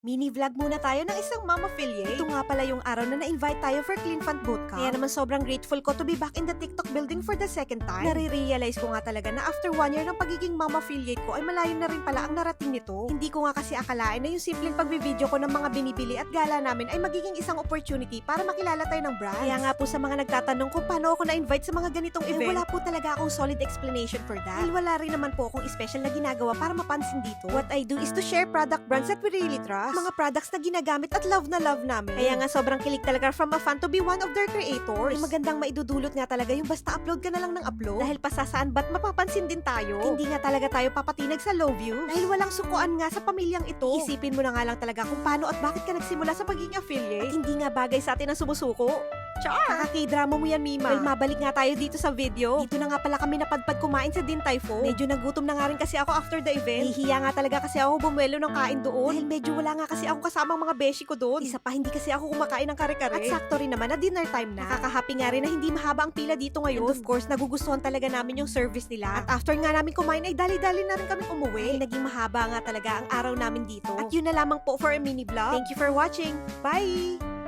Mini vlog muna tayo ng isang mom affiliate. Ito nga pala yung araw na na-invite tayo for Clean Fund Bootcamp. Kaya naman sobrang grateful ko to be back in the TikTok building for the second time. Nare-realize ko nga talaga na after 1 year ng pagiging mom affiliate ko ay malayo na rin pala ang narating nito. Hindi ko nga kasi akalain na yung simpleng pagbibideo ko ng mga binibili at gala namin ay magiging isang opportunity para makilala tayo ng brands. Kaya nga po sa mga nagtatanong kung paano ako na-invite sa mga ganitong event, wala po talaga akong solid explanation for that. Dahil wala rin naman po akong special na ginagawa para mapansin dito. What I do is to share product brands that we really trust. Mga products na ginagamit at love namin. Kaya nga sobrang kilig talaga from a fan to be one of their creators. Ay magandang maidudulot nga talaga yung basta upload ka na lang ng upload. Dahil pasasaan ba't mapapansin din tayo? Hindi nga talaga tayo papatinag sa low views. Dahil walang sukuan nga sa pamilyang ito. Isipin mo na nga lang talaga kung paano at bakit ka nagsimula sa pagiging affiliate. At hindi nga bagay sa atin ang sumusuko. Char! Kaka-K-drama mo yan, Mima. Well, mabalik nga tayo dito sa video. Dito na nga pala kami napadpad kumain sa Din Tai Fung. Medyo nagutom na nga rin kasi ako after the event. Nahihiya nga talaga kasi ako bumuelo ng kain doon. Dahil medyo wala nga kasi ako kasamang mga beshi ko doon. Isa pa, hindi kasi ako kumakain ng kare-kare. At sakto rin naman na dinner time na. Nakaka-happy nga rin na hindi mahaba ang pila dito ngayon. And of course, nagugustuhan talaga namin yung service nila. At after nga namin kumain ay dali-dali na rin kami umuwi. Dahil naging mahaba nga talaga ang araw namin dito. At yun na lamang po for a mini vlog. Thank you for watching. Bye!